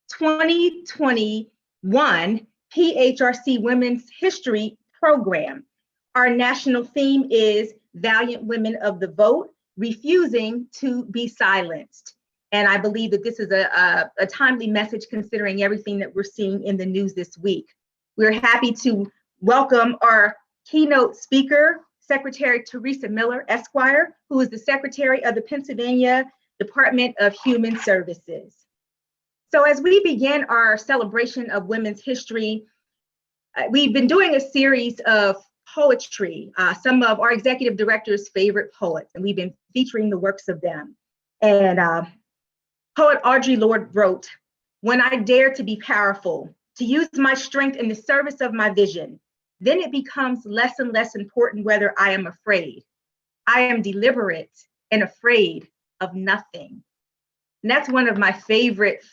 2021 PHRC Women's History Program. Our national theme is Valiant Women of the Vote, Refusing to be Silenced. And I believe that this is a timely message considering everything that we're seeing in the news this week. We're happy to welcome our keynote speaker, Secretary Teresa Miller, Esquire, who is the Secretary of the Pennsylvania Department of Human Services. So as we begin our celebration of women's history, we've been doing a series of poetry, some of our executive director's favorite poets, and we've been featuring the works of them. And poet Audre Lorde wrote, "When I dare to be powerful, to use my strength in the service of my vision, then it becomes less and less important whether I am afraid. I am deliberate and afraid of nothing." And that's one of my favorite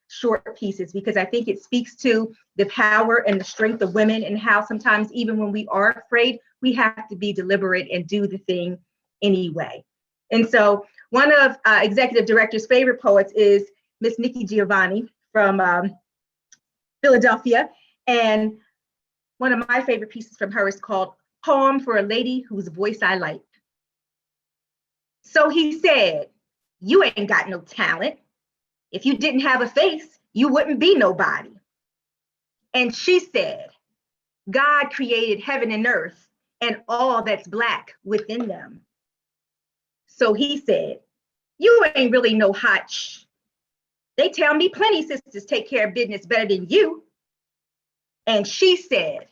short pieces, because I think it speaks to the power and the strength of women and how sometimes even when we are afraid, we have to be deliberate and do the thing anyway. And so one of Executive Director's favorite poets is Miss Nikki Giovanni from Philadelphia. And one of my favorite pieces from her is called Poem for a Lady Whose Voice I Like. So he said, "You ain't got no talent. If you didn't have a face, you wouldn't be nobody." And she said, "God created heaven and earth and all that's Black within them." So he said, "You ain't really no hot shh. They tell me plenty sisters take care of business better than you." And she said,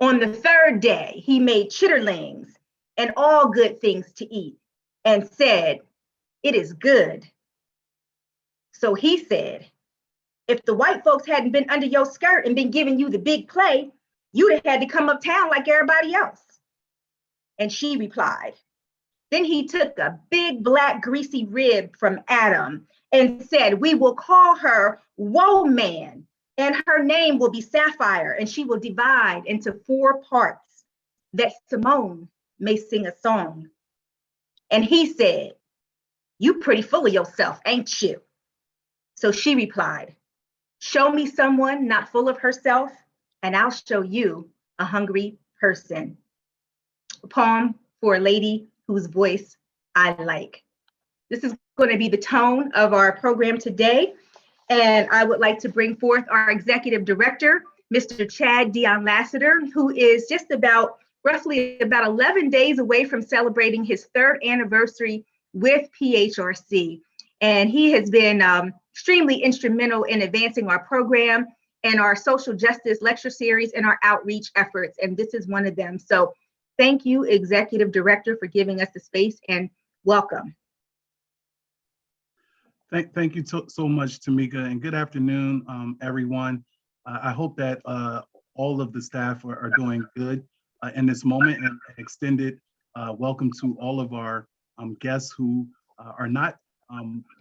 "On the third day, he made chitterlings and all good things to eat and said, 'It is good.' So he said, 'If the white folks hadn't been under your skirt and been giving you the big play, you'd have had to come uptown like everybody else.' And she replied, 'Then he took a big Black greasy rib from Adam and said, we will call her Woe Man, and her name will be Sapphire, and she will divide into 4 parts, that Simone may sing a song.' And he said, 'You pretty full of yourself, ain't you?' So she replied, 'Show me someone not full of herself, and I'll show you a hungry person.' A poem for a lady whose voice I like. This is going to be the tone of our program today. And I would like to bring forth our executive director, Mr. Chad Dion Lassiter, who is just roughly about 11 days away from celebrating his 3rd anniversary with PHRC. And he has been extremely instrumental in advancing our program and our social justice lecture series and our outreach efforts. And this is one of them. So thank you, Executive Director, for giving us the space, and welcome. Thank you so much, Tamika, and good afternoon, everyone. I hope that all of the staff are doing good in this moment, and extended welcome to all of our guests who are not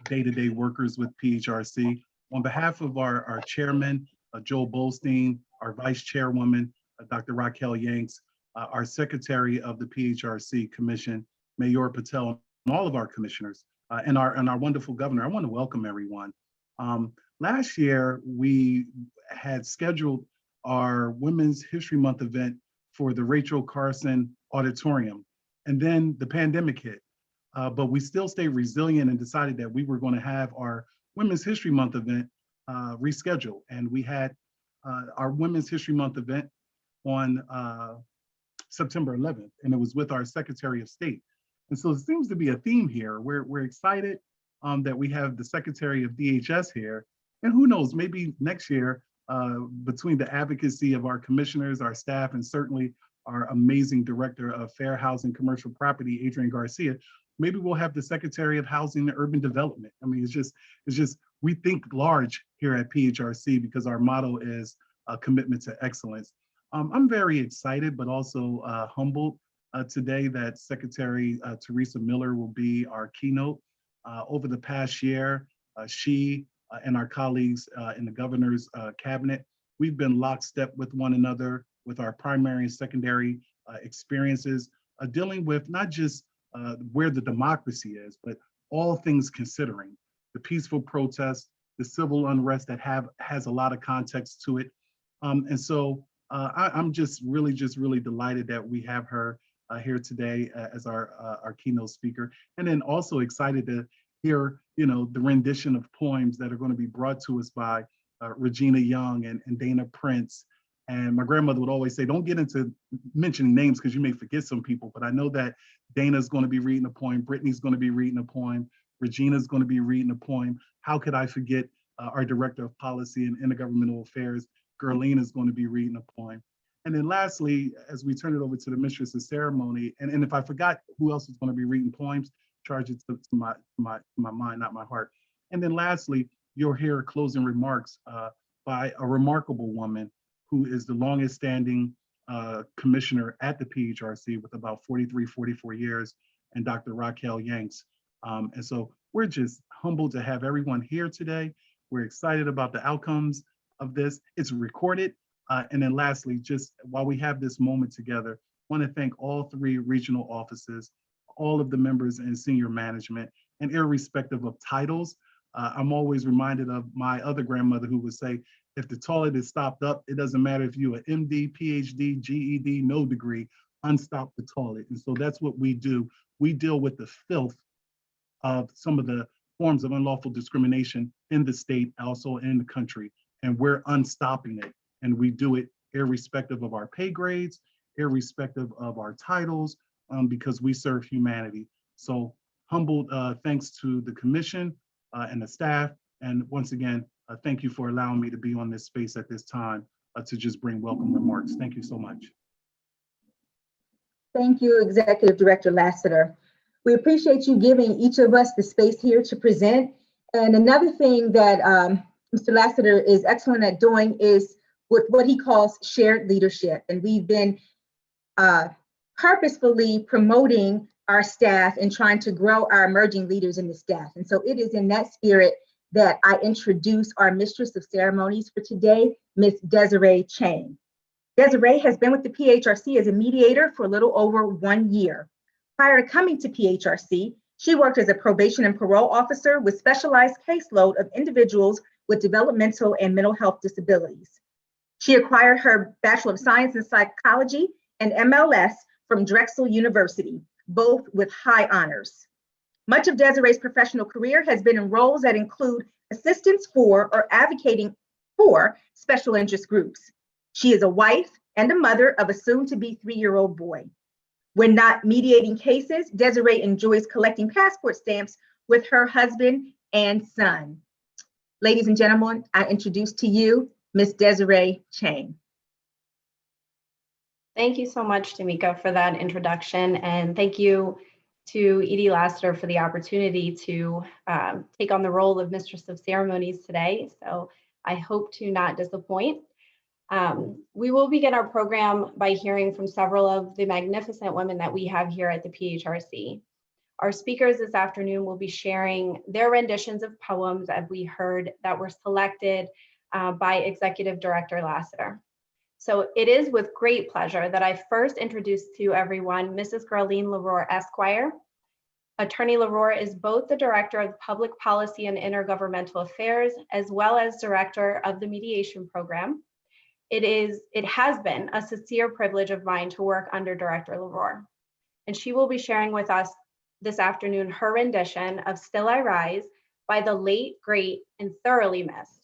day-to-day workers with PHRC. On behalf of our chairman, Joel Bolstein, our vice chairwoman, Dr. Raquel Yanks, our secretary of the PHRC Commission, Mayor Patel, and all of our commissioners, and our wonderful governor, I want to welcome everyone. Last year, we had scheduled our Women's History Month event for the Rachel Carson Auditorium, and then the pandemic hit. But we still stayed resilient and decided that we were going to have our Women's History Month event rescheduled. And we had our Women's History Month event on September 11th, and it was with our Secretary of State. And so it seems to be a theme here. We're excited that we have the Secretary of DHS here. And who knows, maybe next year, between the advocacy of our commissioners, our staff, and certainly our amazing Director of Fair Housing Commercial Property, Adrian Garcia, maybe we'll have the Secretary of Housing and Urban Development. I mean, it's just we think large here at PHRC because our motto is a commitment to excellence. I'm very excited, but also humbled today that Secretary Teresa Miller will be our keynote. Over the past year, she and our colleagues in the governor's cabinet, we've been lockstep with one another with our primary and secondary experiences, dealing with not just where the democracy is, but all things considering, the peaceful protests, the civil unrest that has a lot of context to it. And so I'm just really delighted that we have her here today as our keynote speaker, and then also excited to hear, the rendition of poems that are going to be brought to us by Regina Young and Dana Prince. And my grandmother would always say, don't get into mentioning names because you may forget some people, but I know that Dana's going to be reading a poem, Brittany's going to be reading a poem, Regina's going to be reading a poem. How could I forget our Director of Policy and Intergovernmental Affairs, Gerline, is going to be reading a poem. And then lastly, as we turn it over to the Mistress of Ceremony, and if I forgot who else is going to be reading poems, charge it to my mind, not my heart. And then lastly, you'll hear closing remarks by a remarkable woman who is the longest standing commissioner at the PHRC with about 44 years, and Dr. Raquel Yanks. And so we're just humbled to have everyone here today. We're excited about the outcomes of this. It's recorded. And then lastly, just while we have this moment together, I want to thank all 3 regional offices, all of the members in senior management, and irrespective of titles. I'm always reminded of my other grandmother who would say, if the toilet is stopped up, it doesn't matter if you're an MD, PhD, GED, no degree, unstop the toilet. And so that's what we do. We deal with the filth of some of the forms of unlawful discrimination in the state, also in the country, and we're unstopping it. And we do it irrespective of our pay grades, irrespective of our titles, because we serve humanity. So humbled thanks to the commission and the staff. And once again, thank you for allowing me to be on this space at this time to just bring welcome remarks. Thank you so much. Thank you, Executive Director Lassiter. We appreciate you giving each of us the space here to present. And another thing that Mr. Lassiter is excellent at doing is with what he calls shared leadership. And we've been purposefully promoting our staff and trying to grow our emerging leaders in the staff. And so it is in that spirit that I introduce our Mistress of Ceremonies for today, Ms. Desiree Chang. Desiree has been with the PHRC as a mediator for a little over 1 year. Prior to coming to PHRC, she worked as a probation and parole officer with specialized caseload of individuals with developmental and mental health disabilities. She acquired her Bachelor of Science in Psychology and MLS from Drexel University, both with high honors. Much of Desiree's professional career has been in roles that include assistance for or advocating for special interest groups. She is a wife and a mother of a soon-to-be 3-year-old boy. When not mediating cases, Desiree enjoys collecting passport stamps with her husband and son. Ladies and gentlemen, I introduce to you Ms. Desiree Chang. Thank you so much, Tamika, for that introduction. And thank you to Edie Lassiter for the opportunity to take on the role of Mistress of Ceremonies today. So I hope to not disappoint. We will begin our program by hearing from several of the magnificent women that we have here at the PHRC. Our speakers this afternoon will be sharing their renditions of poems, as we heard, that were selected by Executive Director Lassiter. So it is with great pleasure that I first introduce to everyone Mrs. Gerline Leroy Esquire. Attorney Leroy is both the Director of Public Policy and Intergovernmental Affairs, as well as Director of the Mediation Program. It has been a sincere privilege of mine to work under Director Leroy, and she will be sharing with us this afternoon her rendition of Still I Rise by the late, great, and thoroughly missed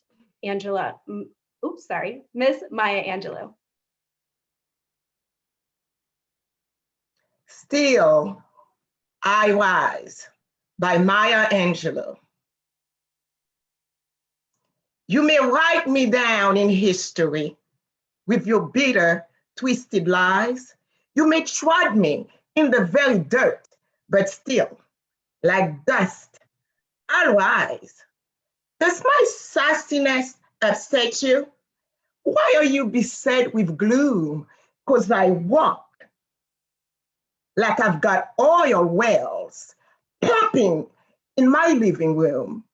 Miss Maya Angelou. Still I Rise by Maya Angelou. You may write me down in history with your bitter, twisted lies. You may trod me in the very dirt, but still, like dust, I'll rise. Does my sassiness upset you? Why are you beset with gloom? 'Cause I walk like I've got oil wells pumping in my living room,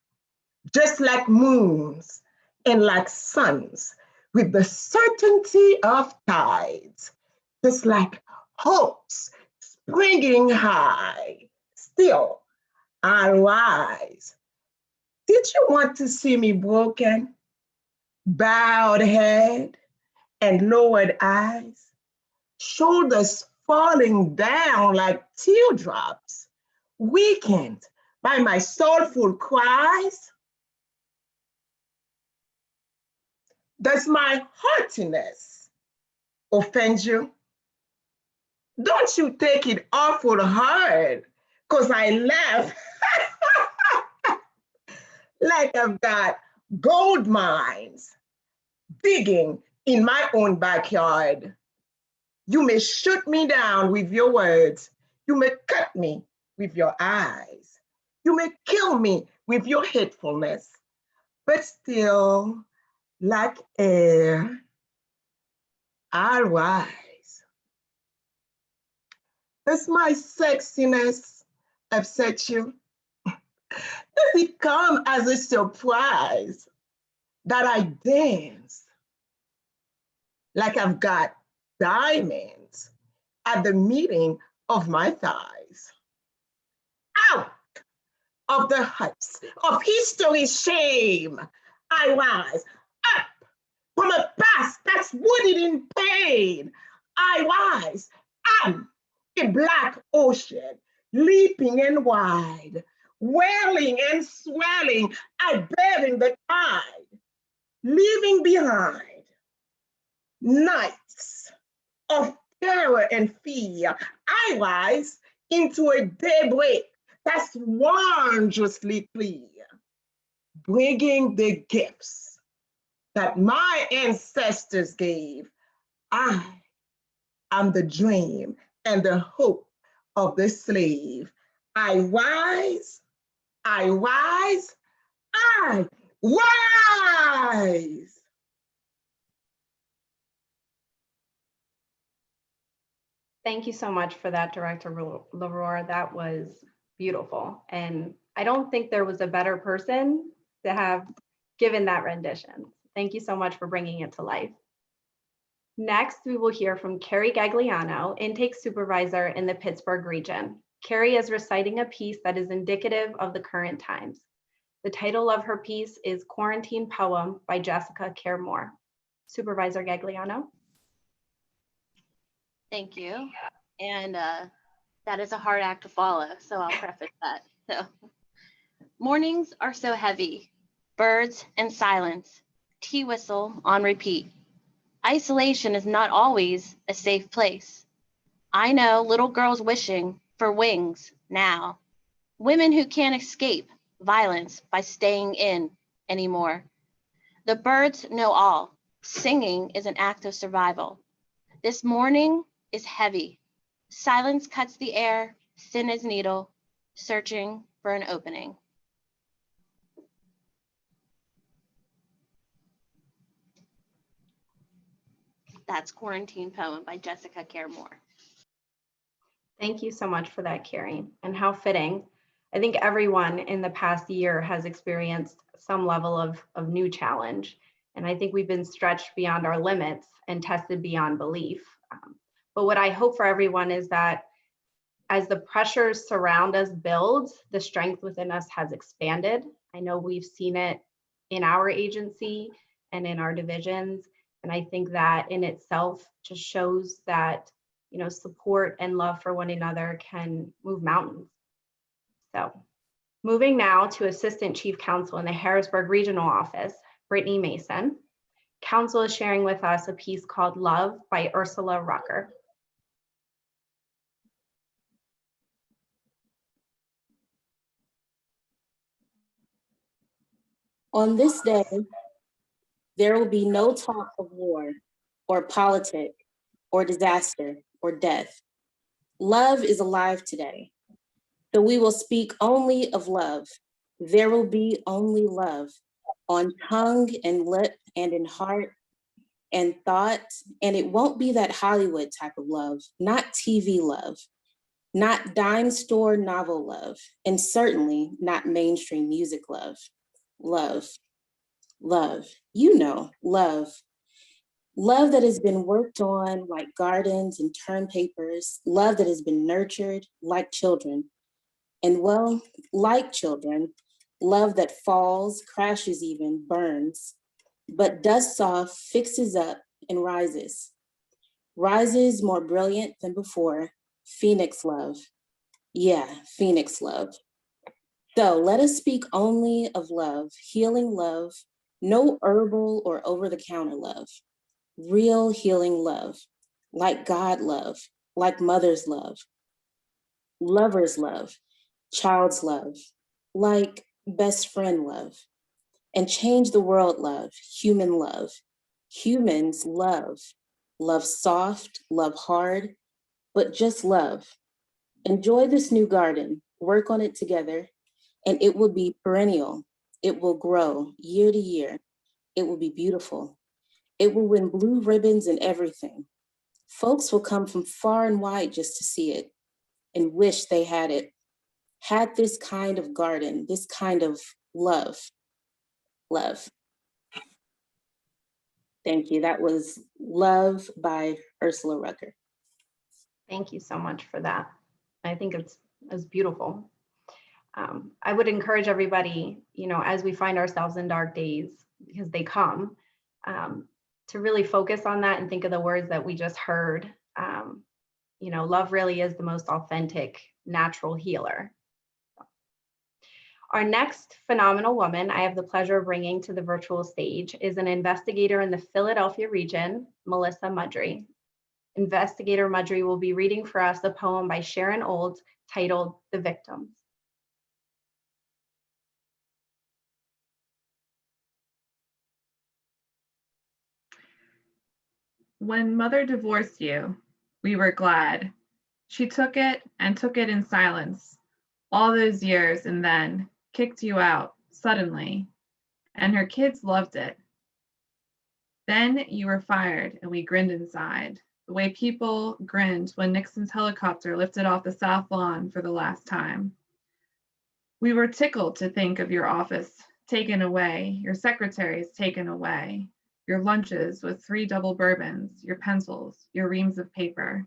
just like moons and like suns, with the certainty of tides, just like hopes springing high. Still, I rise. Did you want to see me broken, bowed head, and lowered eyes, shoulders falling down like teardrops, weakened by my soulful cries? Does my heartiness offend you? Don't you take it awful hard, because I laugh like I've got gold mines digging in my own backyard. You may shoot me down with your words. You may cut me with your eyes. You may kill me with your hatefulness, but still, like air, I'll rise. Does my sexiness upset you? Does it come as a surprise that I dance like I've got diamonds at the meeting of my thighs? Out of the huts of history's shame, I rise. Up from a past that's wounded in pain, I rise. I'm a black ocean, leaping and wide, wailing and swelling, I bearing the tide, leaving behind nights of terror and fear. I rise into a daybreak that's wondrously clear, bringing the gifts that my ancestors gave. I am the dream and the hope of the slave. I rise, I rise, I rise. Thank you so much for that, Director Leroy. That was beautiful. And I don't think there was a better person to have given that rendition. Thank you so much for bringing it to life. Next, we will hear from Carrie Gagliano, Intake Supervisor in the Pittsburgh region. Carrie is reciting a piece that is indicative of the current times. The title of her piece is Quarantine Poem by Jessica Caremore. Supervisor Gagliano. Thank you. And that is a hard act to follow, so I'll preface that. So, mornings are so heavy, birds and silence, tea whistle on repeat. Isolation is not always a safe place. I know little girls wishing for wings now, women who can't escape violence by staying in anymore. The birds know all. Singing is an act of survival. This morning is heavy. Silence cuts the air, thin as needle, searching for an opening. That's Quarantine Poem by Jessica Caremore. Thank you so much for that, Carrie, and how fitting. I think everyone in the past year has experienced some level of new challenge. And I think we've been stretched beyond our limits and tested beyond belief. But what I hope for everyone is that as the pressures surround us build, the strength within us has expanded. I know we've seen it in our agency and in our divisions. And I think that in itself just shows that, you know, support and love for one another can move mountains. So moving now to Assistant Chief Counsel in the Harrisburg Regional Office, Brittany Mason. Counsel is sharing with us a piece called Love by Ursula Rucker. On this day, there will be no talk of war or politic or disaster or death. Love is alive today. So we will speak only of love. There will be only love on tongue and lip and in heart and thought. And it won't be that Hollywood type of love, not TV love, not dime store novel love, and certainly not mainstream music love. Love, love, you know, love. Love that has been worked on like gardens and term papers, love that has been nurtured like children. And well, like children, love that falls, crashes even, burns, but dusts off, fixes up, and rises. Rises more brilliant than before, Phoenix love. Yeah, Phoenix love. So let us speak only of love, healing love, no herbal or over-the-counter love, real healing love, like God love, like mother's love, lover's love, child's love, like best friend love, and change the world love, human love, humans love, love soft, love hard, but just love. Enjoy this new garden, work on it together, and it will be perennial. It will grow year to year. It will be beautiful. It will win blue ribbons and everything. Folks will come from far and wide just to see it and wish they had this kind of garden, this kind of love. Love. Thank you. That was Love by Ursula Rucker. Thank you so much for that. I think it's beautiful. I would encourage everybody, as we find ourselves in dark days, because they come, to really focus on that and think of the words that we just heard. Love really is the most authentic, natural healer. Our next phenomenal woman I have the pleasure of bringing to the virtual stage is an investigator in the Philadelphia region, Melissa Mudry. Investigator Mudry will be reading for us a poem by Sharon Olds titled The Victims. When mother divorced you, we were glad. She took it and took it in silence all those years and then kicked you out suddenly, and her kids loved it. Then you were fired and we grinned inside, the way people grinned when Nixon's helicopter lifted off the South Lawn for the last time. We were tickled to think of your office taken away, your secretaries taken away, your lunches with 3 double bourbons, your pencils, your reams of paper.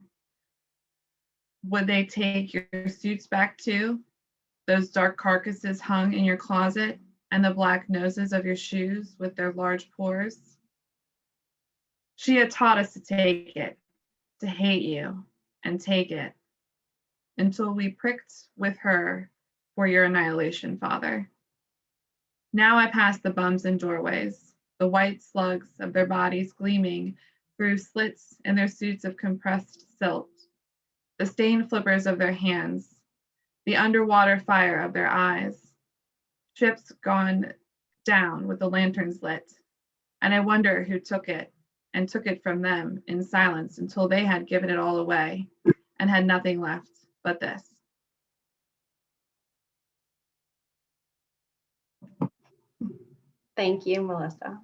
Would they take your suits back too? Those dark carcasses hung in your closet and the black noses of your shoes with their large pores? She had taught us to take it, to hate you and take it, until we pricked with her for your annihilation, Father. Now I pass the bums in doorways, the white slugs of their bodies gleaming through slits in their suits of compressed silt, the stained flippers of their hands, the underwater fire of their eyes, ships gone down with the lanterns lit, and I wonder who took it and took it from them in silence until they had given it all away and had nothing left but this. Thank you, Melissa.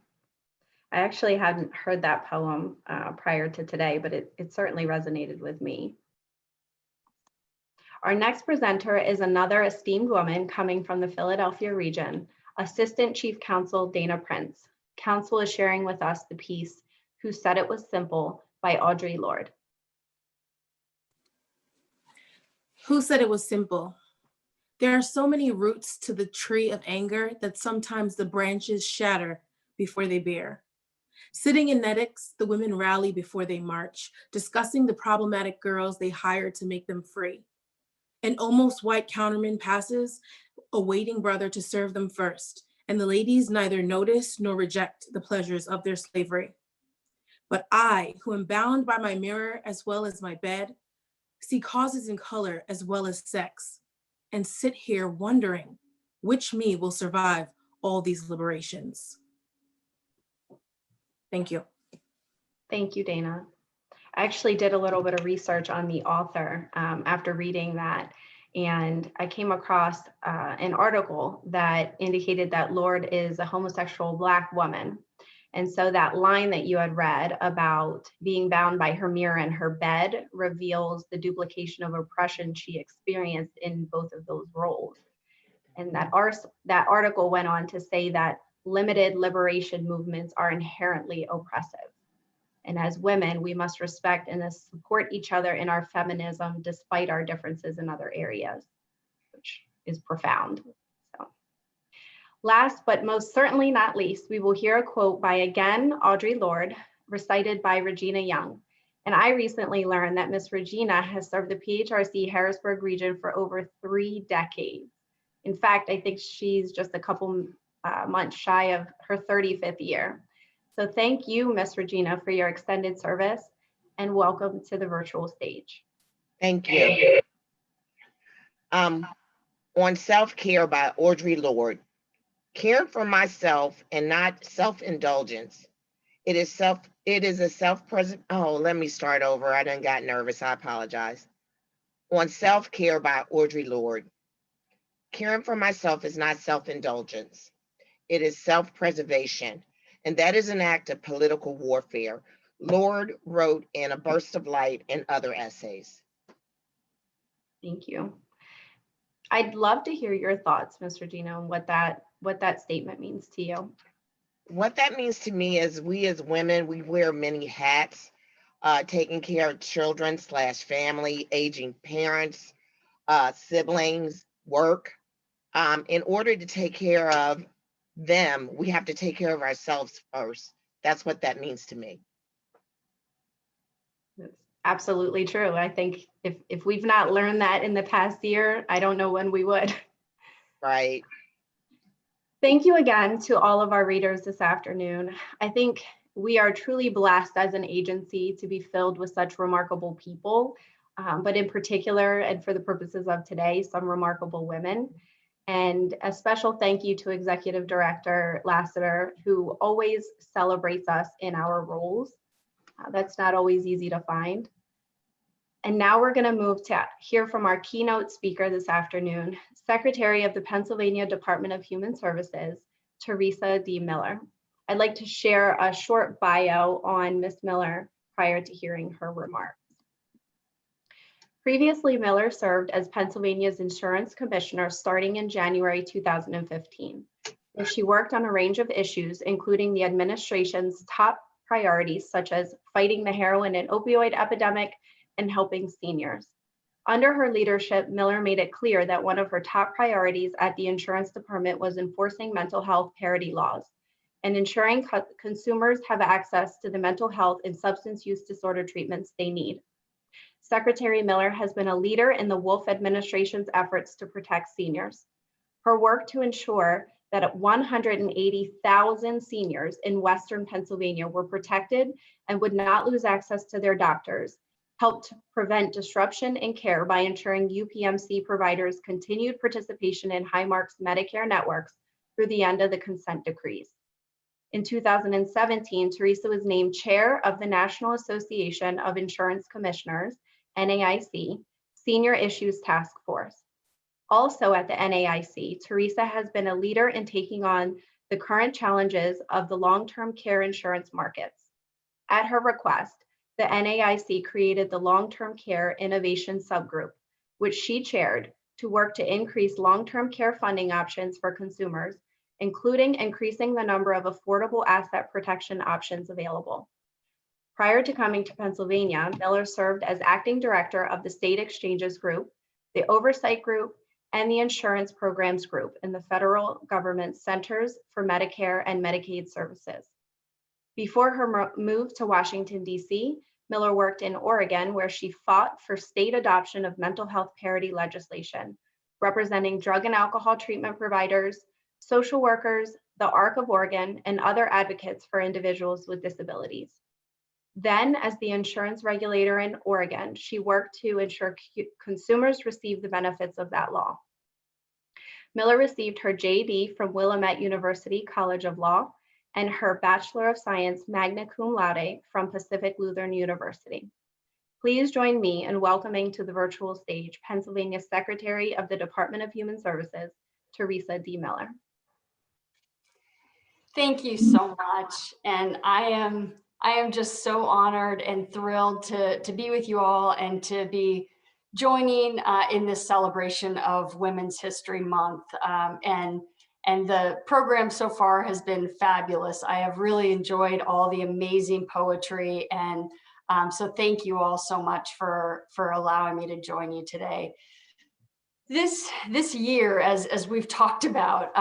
I actually hadn't heard that poem prior to today, but it certainly resonated with me. Our next presenter is another esteemed woman coming from the Philadelphia region, Assistant Chief Counsel Dana Prince. Counsel is sharing with us the piece, Who Said It Was Simple by Audre Lorde. Who said it was simple? There are so many roots to the tree of anger that sometimes the branches shatter before they bear. Sitting in Netics, the women rally before they march, discussing the problematic girls they hired to make them free. An almost white counterman passes, a waiting brother to serve them first, and the ladies neither notice nor reject the pleasures of their slavery. But I, who am bound by my mirror as well as my bed, see causes in color as well as sex, and sit here wondering which me will survive all these liberations. Thank you. Thank you, Dana. I actually did a little bit of research on the author after reading that, and I came across an article that indicated that Lorde is a homosexual Black woman. And so that line that you had read about being bound by her mirror and her bed reveals the duplication of oppression she experienced in both of those roles. And that article went on to say that limited liberation movements are inherently oppressive. And as women, we must respect and support each other in our feminism despite our differences in other areas, which is profound. So Last but most certainly not least, we will hear a quote by again Audre Lorde, recited by Regina Young. And I recently learned that Miss Regina has served the PHRC Harrisburg region for over 3 decades. In fact, I think she's just a couple months shy of her 35th year. So thank you, Miss Regina, for your extended service, and welcome to the virtual stage. Thank you. On Self-Care by Audre Lorde. Caring for myself and not self-indulgence. It is a self-present. Oh, let me start over. I done got nervous. I apologize. On Self-Care by Audre Lorde. Caring for myself is not self-indulgence. It is self-preservation, and that is an act of political warfare. Lorde wrote in A Burst of Light and other essays. Thank you. I'd love to hear your thoughts, Ms. Regina, on what that statement means to you. What that means to me is we as women, we wear many hats, taking care of children / family, aging parents, siblings, work. In order to take care of them, we have to take care of ourselves first. That's what that means to me. That's absolutely true. I think if we've not learned that in the past year, I don't know when we would. Right. Thank you again to all of our readers this afternoon. I think we are truly blessed as an agency to be filled with such remarkable people, but in particular, and for the purposes of today, some remarkable women. And a special thank you to Executive Director Lassiter, who always celebrates us in our roles. That's not always easy to find. And now we're going to move to hear from our keynote speaker this afternoon, Secretary of the Pennsylvania Department of Human Services, Teresa D. Miller. I'd like to share a short bio on Ms. Miller prior to hearing her remarks. Previously, Miller served as Pennsylvania's Insurance Commissioner starting in January 2015. And she worked on a range of issues, including the administration's top priorities, such as fighting the heroin and opioid epidemic and helping seniors. Under her leadership, Miller made it clear that one of her top priorities at the Insurance Department was enforcing mental health parity laws and ensuring consumers have access to the mental health and substance use disorder treatments they need. Secretary Miller has been a leader in the Wolf administration's efforts to protect seniors. Her work to ensure that 180,000 seniors in Western Pennsylvania were protected and would not lose access to their doctors helped prevent disruption in care by ensuring UPMC providers continued participation in Highmark's Medicare networks through the end of the consent decrees. In 2017, Teresa was named chair of the National Association of Insurance Commissioners, NAIC, Senior Issues Task Force. Also at the NAIC, Teresa has been a leader in taking on the current challenges of the long-term care insurance markets. At her request, the NAIC created the Long-Term Care Innovation Subgroup, which she chaired to work to increase long-term care funding options for consumers, including increasing the number of affordable asset protection options available. Prior to coming to Pennsylvania, Miller served as acting director of the State Exchanges Group, the Oversight Group, and the Insurance Programs Group in the federal government's Centers for Medicare and Medicaid Services. Before her move to Washington, D.C., Miller worked in Oregon, where she fought for state adoption of mental health parity legislation, representing drug and alcohol treatment providers, social workers, the ARC of Oregon, and other advocates for individuals with disabilities. Then, as the insurance regulator in Oregon, she worked to ensure consumers receive the benefits of that law. Miller received her JD from Willamette University College of Law and her Bachelor of Science magna cum laude from Pacific Lutheran University. Please join me in welcoming to the virtual stage Pennsylvania Secretary of the Department of Human Services, Teresa D. Miller. Thank you so much. And I am just so honored and thrilled to be with you all and to be joining in this celebration of Women's History Month. And the program so far has been fabulous. I have really enjoyed all the amazing poetry. And so thank you all so much for allowing me to join you today. this year, as we've talked about,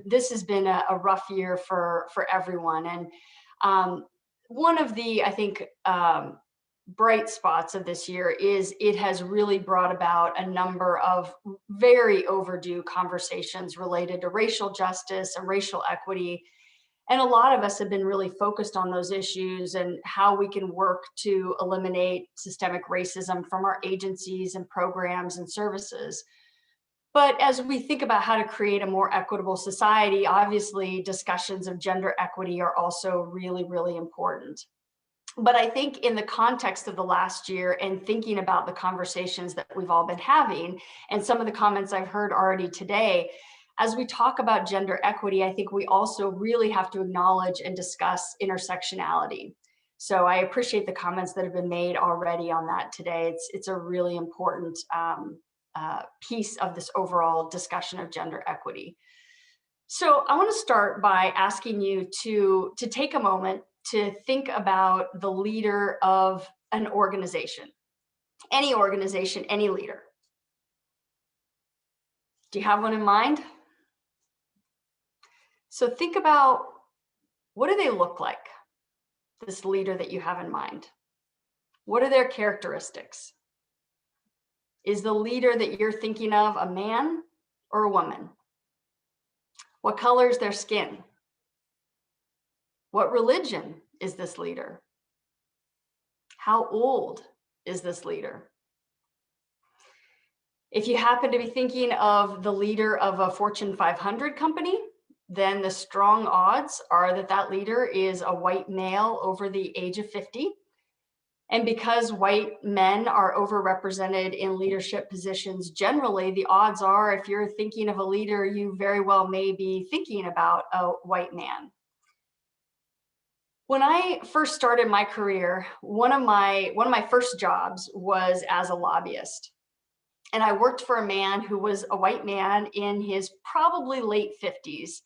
this has been a rough year for everyone. And one of the, I think, bright spots of this year is it has really brought about a number of very overdue conversations related to racial justice and racial equity. And a lot of us have been really focused on those issues and how we can work to eliminate systemic racism from our agencies and programs and services. But as we think about how to create a more equitable society, obviously discussions of gender equity are also really, really important. But I think in the context of the last year and thinking about the conversations that we've all been having and some of the comments I've heard already today, as we talk about gender equity, I think we also really have to acknowledge and discuss intersectionality. So I appreciate the comments that have been made already on that today. It's a really important piece of this overall discussion of gender equity. So I want to start by asking you to take a moment to think about the leader of an organization, any leader. Do you have one in mind? So think about, what do they look like, this leader that you have in mind? What are their characteristics? Is the leader that you're thinking of a man or a woman? What color is their skin? What religion is this leader? How old is this leader? If you happen to be thinking of the leader of a Fortune 500 company, then the strong odds are that that leader is a white male over the age of 50. And because white men are overrepresented in leadership positions generally, the odds are, if you're thinking of a leader, you very well may be thinking about a white man. When I first started my career, one of my first jobs was as a lobbyist. And I worked for a man who was a white man in his probably late 50s.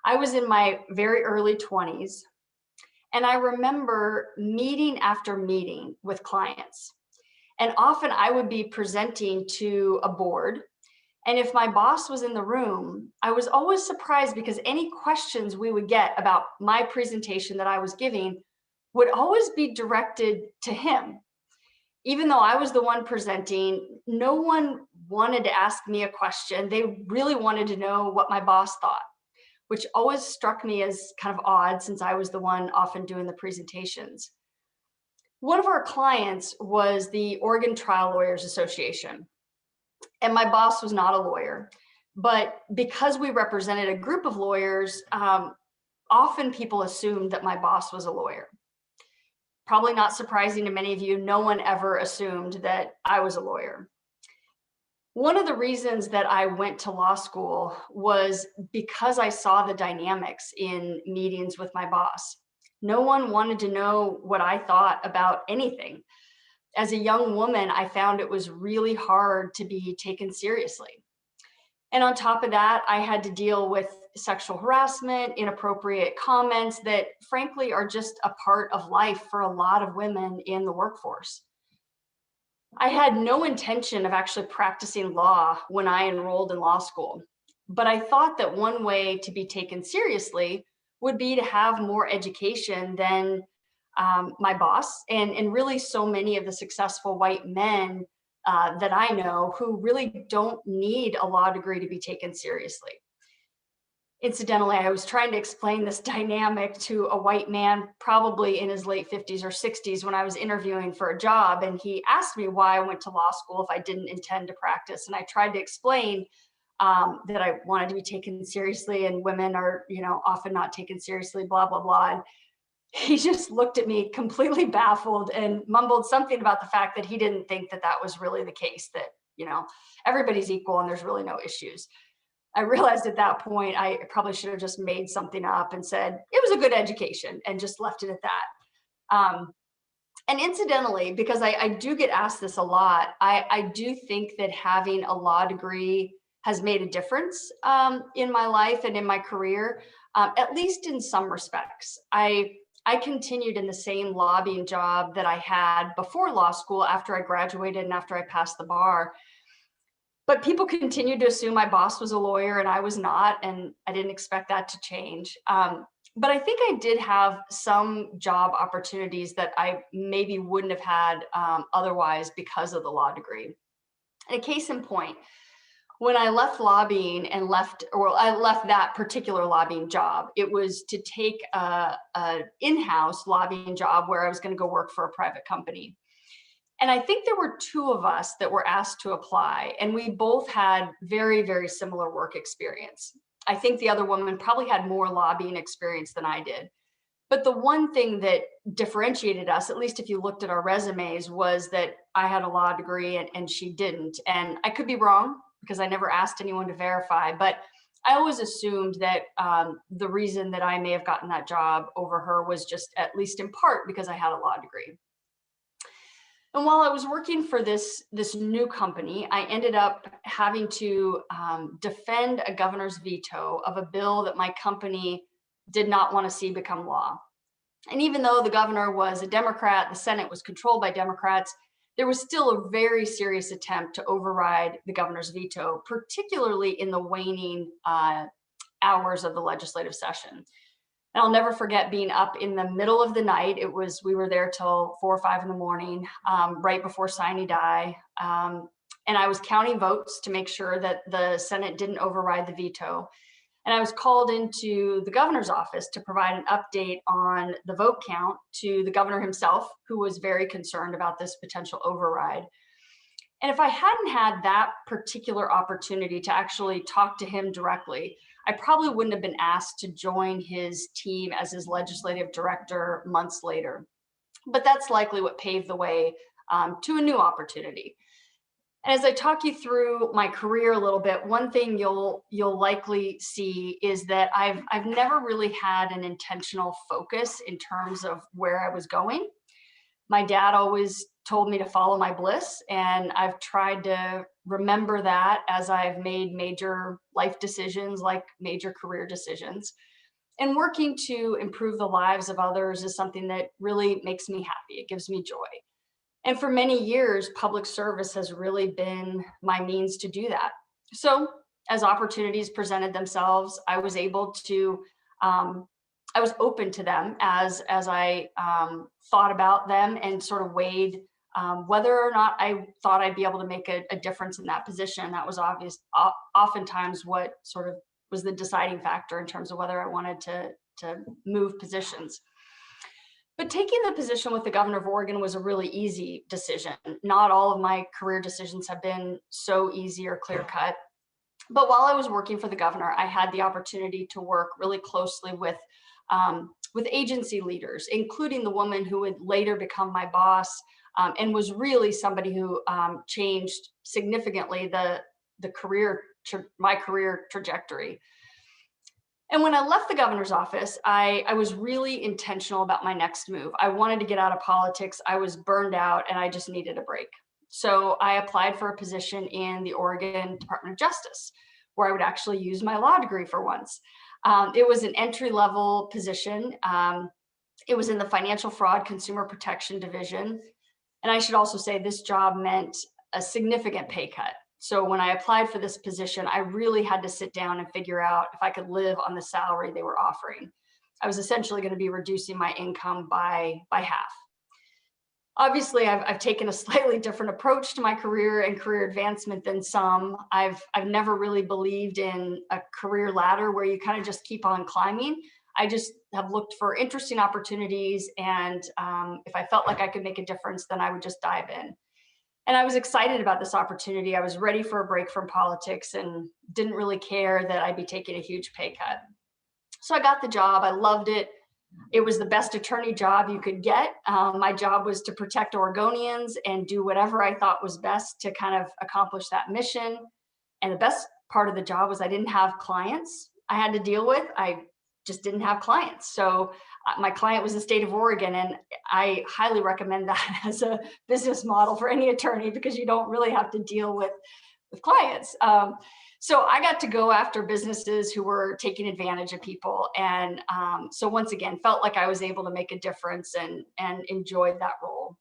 I was in my very early 20s. And I remember meeting after meeting with clients. And often I would be presenting to a board. And if my boss was in the room, I was always surprised because any questions we would get about my presentation that I was giving would always be directed to him. Even though I was the one presenting, no one wanted to ask me a question. They really wanted to know what my boss thought, which always struck me as kind of odd since I was the one often doing the presentations. One of our clients was the Oregon Trial Lawyers Association. And my boss was not a lawyer, but because we represented a group of lawyers, often people assumed that my boss was a lawyer. Probably not surprising to many of you, no one ever assumed that I was a lawyer. One of the reasons that I went to law school was because I saw the dynamics in meetings with my boss. No one wanted to know what I thought about anything. As a young woman, I found it was really hard to be taken seriously. And on top of that, I had to deal with sexual harassment, inappropriate comments that frankly are just a part of life for a lot of women in the workforce. I had no intention of actually practicing law when I enrolled in law school, but I thought that one way to be taken seriously would be to have more education than my boss and really so many of the successful white men that I know who really don't need a law degree to be taken seriously. Incidentally, I was trying to explain this dynamic to a white man, probably in his late 50s or 60s, when I was interviewing for a job. And he asked me why I went to law school if I didn't intend to practice. And I tried to explain that I wanted to be taken seriously and women are, often not taken seriously, blah, blah, blah. And he just looked at me completely baffled and mumbled something about the fact that he didn't think that that was really the case, that, everybody's equal and there's really no issues. I realized at that point, I probably should have just made something up and said, it was a good education and just left it at that. And incidentally, because I do get asked this a lot, I do think that having a law degree has made a difference in my life and in my career, at least in some respects. I continued in the same lobbying job that I had before law school after I graduated and after I passed the bar. But people continued to assume my boss was a lawyer and I was not, and I didn't expect that to change. But I think I did have some job opportunities that I maybe wouldn't have had otherwise because of the law degree. And a case in point, when I left lobbying and I left that particular lobbying job, it was to take a in-house lobbying job where I was going to go work for a private company. And I think there were two of us that were asked to apply, and we both had very, very similar work experience. I think the other woman probably had more lobbying experience than I did. But the one thing that differentiated us, at least if you looked at our resumes, was that I had a law degree and she didn't. And I could be wrong because I never asked anyone to verify, but I always assumed that the reason that I may have gotten that job over her was just at least in part because I had a law degree. And while I was working for this new company, I ended up having to defend a governor's veto of a bill that my company did not want to see become law. And even though the governor was a Democrat, the Senate was controlled by Democrats, there was still a very serious attempt to override the governor's veto, particularly in the waning hours of the legislative session. And I'll never forget being up in the middle of the night. We were there till 4 or 5 in the morning, right before sine die. And I was counting votes to make sure that the Senate didn't override the veto. And I was called into the governor's office to provide an update on the vote count to the governor himself, who was very concerned about this potential override. And if I hadn't had that particular opportunity to actually talk to him directly, I probably wouldn't have been asked to join his team as his legislative director months later. But that's likely what paved the way to a new opportunity. And as I talk you through my career a little bit, one thing you'll likely see is that I've never really had an intentional focus in terms of where I was going. My dad always told me to follow my bliss, and I've tried to remember that as I've made major life decisions, like major career decisions. And working to improve the lives of others is something that really makes me happy. It gives me joy. And for many years, public service has really been my means to do that. So as opportunities presented themselves, I was able to, I was open to them as I thought about them and sort of weighed whether or not I thought I'd be able to make a difference in that position. That was oftentimes what sort of was the deciding factor in terms of whether I wanted to move positions. But taking the position with the governor of Oregon was a really easy decision. Not all of my career decisions have been so easy or clear cut. But while I was working for the governor, I had the opportunity to work really closely with agency leaders, including the woman who would later become my boss and was really somebody who changed significantly my career trajectory. And when I left the governor's office, I was really intentional about my next move. I wanted to get out of politics. I was burned out and I just needed a break. So I applied for a position in the Oregon Department of Justice, where I would actually use my law degree for once. It was an entry-level position. It was in the Financial Fraud Consumer Protection Division. And I should also say this job meant a significant pay cut. So when I applied for this position, I really had to sit down and figure out if I could live on the salary they were offering. I was essentially going to be reducing my income by half. Obviously, I've taken a slightly different approach to my career and career advancement than some. I've never really believed in a career ladder where you kind of just keep on climbing. I just have looked for interesting opportunities, and if I felt like I could make a difference, then I would just dive in. And I was excited about this opportunity. I was ready for a break from politics and didn't really care that I'd be taking a huge pay cut. So I got the job. I loved it. It was the best attorney job you could get. My job was to protect Oregonians and do whatever I thought was best to kind of accomplish that mission. And the best part of the job was I didn't have clients I had to deal with. I just didn't have clients. So my client was the state of Oregon, and I highly recommend that as a business model for any attorney because you don't really have to deal with clients. So I got to go after businesses who were taking advantage of people. And so once again, felt like I was able to make a difference and enjoyed that role.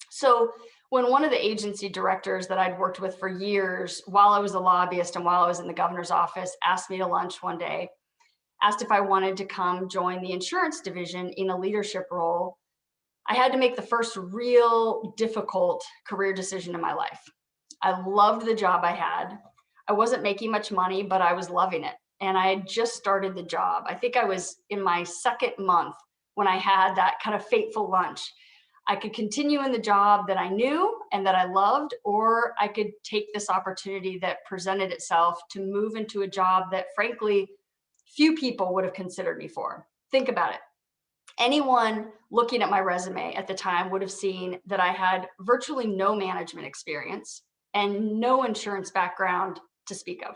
So when one of the agency directors that I'd worked with for years while I was a lobbyist and while I was in the governor's office asked me to lunch one day, asked if I wanted to come join the insurance division in a leadership role, I had to make the first real difficult career decision in my life. I loved the job I had. I wasn't making much money, but I was loving it. And I had just started the job. I think I was in my second month when I had that kind of fateful lunch. I could continue in the job that I knew and that I loved, or I could take this opportunity that presented itself to move into a job that, frankly, few people would have considered me for. Think about it. Anyone looking at my resume at the time would have seen that I had virtually no management experience and no insurance background to speak of.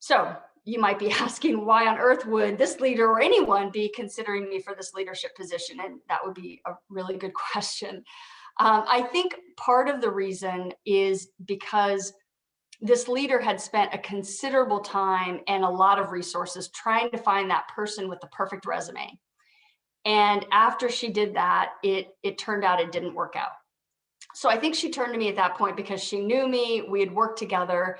So you might be asking, why on earth would this leader or anyone be considering me for this leadership position? And that would be a really good question. I think part of the reason is because this leader had spent a considerable time and a lot of resources trying to find that person with the perfect resume. And after she did that, it turned out it didn't work out. So I think she turned to me at that point because she knew me. We had worked together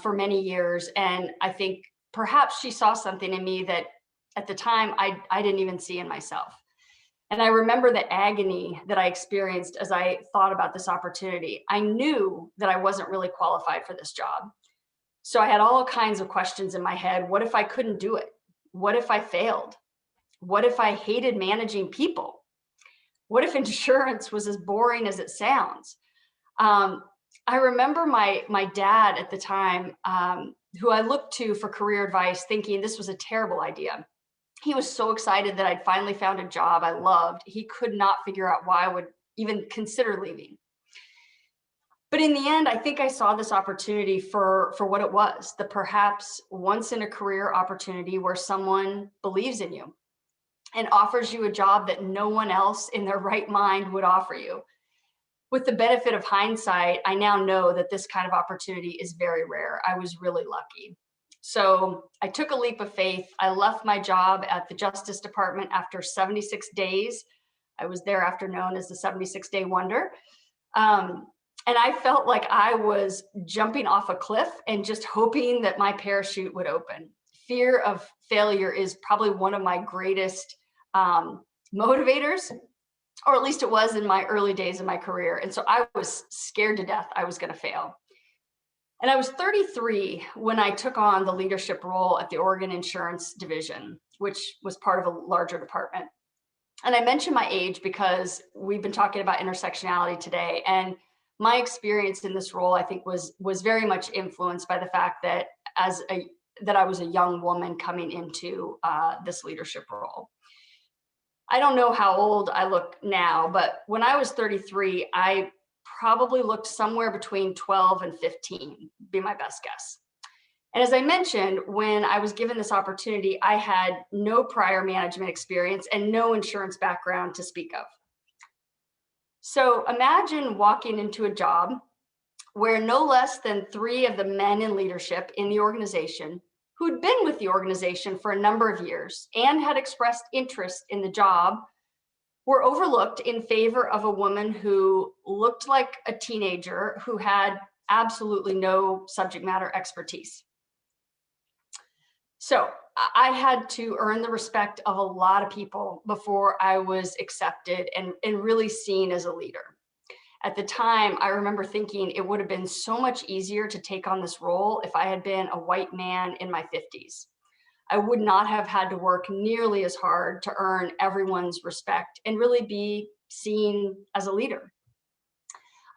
for many years. And I think perhaps she saw something in me that at the time I didn't even see in myself. And I remember the agony that I experienced as I thought about this opportunity. I knew that I wasn't really qualified for this job. So I had all kinds of questions in my head. What if I couldn't do it? What if I failed? What if I hated managing people? What if insurance was as boring as it sounds? I remember my dad at the time, who I looked to for career advice, thinking this was a terrible idea. He was so excited that I'd finally found a job I loved. He could not figure out why I would even consider leaving. But in the end, I think I saw this opportunity for what it was, the perhaps once in a career opportunity where someone believes in you and offers you a job that no one else in their right mind would offer you. With the benefit of hindsight, I now know that this kind of opportunity is very rare. I was really lucky. So I took a leap of faith. I left my job at the Justice Department after 76 days. I was thereafter known as the 76-day wonder. And I felt like I was jumping off a cliff and just hoping that my parachute would open. Fear of failure is probably one of my greatest motivators, or at least it was in my early days of my career. And so I was scared to death I was going to fail. And I was 33 when I took on the leadership role at the Oregon Insurance Division, which was part of a larger department. And I mention my age because we've been talking about intersectionality today. And my experience in this role, I think, was very much influenced by the fact that that I was a young woman coming into this leadership role. I don't know how old I look now, but when I was 33, I probably looked somewhere between 12 and 15, be my best guess. And as I mentioned, when I was given this opportunity, I had no prior management experience and no insurance background to speak of. So imagine walking into a job where no less than 3 of the men in leadership in the organization who'd been with the organization for a number of years and had expressed interest in the job were overlooked in favor of a woman who looked like a teenager who had absolutely no subject matter expertise. So I had to earn the respect of a lot of people before I was accepted and really seen as a leader. At the time, I remember thinking it would have been so much easier to take on this role if I had been a white man in my 50s. I would not have had to work nearly as hard to earn everyone's respect and really be seen as a leader.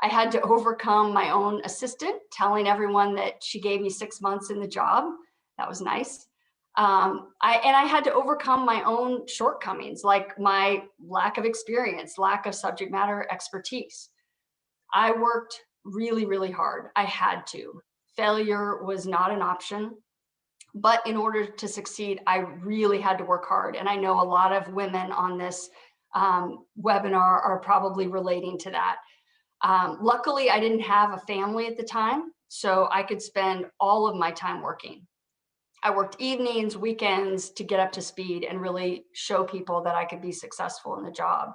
I had to overcome my own assistant telling everyone that she gave me 6 months in the job. That was nice. I had to overcome my own shortcomings, like my lack of experience, lack of subject matter expertise. I worked really, really hard. I had to. Failure was not an option. But in order to succeed, I really had to work hard. And I know a lot of women on this webinar are probably relating to that. Luckily, I didn't have a family at the time, so I could spend all of my time working. I worked evenings, weekends to get up to speed and really show people that I could be successful in the job.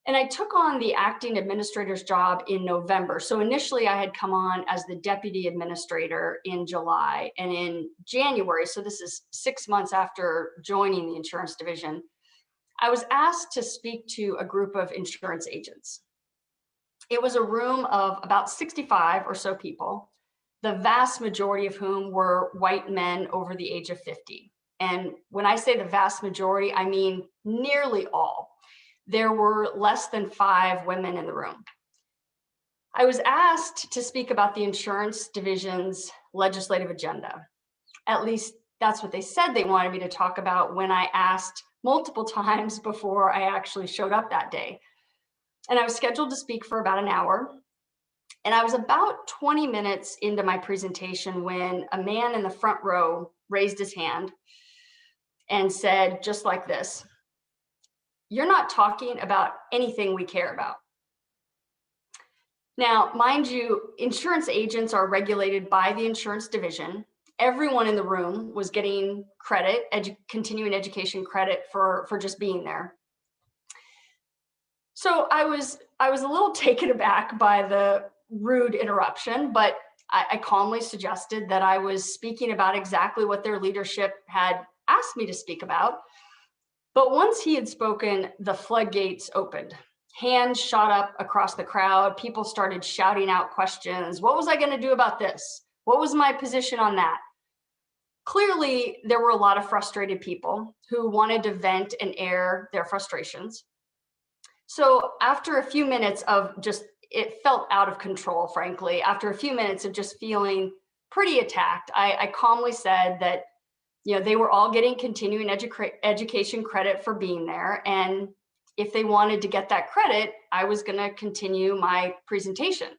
And I took on the acting administrator's job in November. So initially I had come on as the deputy administrator in July, and in January, so this is 6 months after joining the insurance division, I was asked to speak to a group of insurance agents. It was a room of about 65 or so people, the vast majority of whom were white men over the age of 50. And when I say the vast majority, I mean nearly all. There were less than 5 women in the room. I was asked to speak about the insurance division's legislative agenda. At least that's what they said they wanted me to talk about when I asked multiple times before I actually showed up that day. And I was scheduled to speak for about an hour. And I was about 20 minutes into my presentation when a man in the front row raised his hand and said, just like this, "You're not talking about anything we care about." Now, mind you, insurance agents are regulated by the insurance division. Everyone in the room was getting credit, continuing education credit for just being there. So I was a little taken aback by the rude interruption, but I calmly suggested that I was speaking about exactly what their leadership had asked me to speak about. But once he had spoken, the floodgates opened. Hands shot up across the crowd. People started shouting out questions. What was I going to do about this? What was my position on that? Clearly, there were a lot of frustrated people who wanted to vent and air their frustrations. So after a few minutes of just, it felt out of control, frankly. After a few minutes of just feeling pretty attacked, I calmly said that they were all getting continuing education credit for being there. And if they wanted to get that credit, I was going to continue my presentation.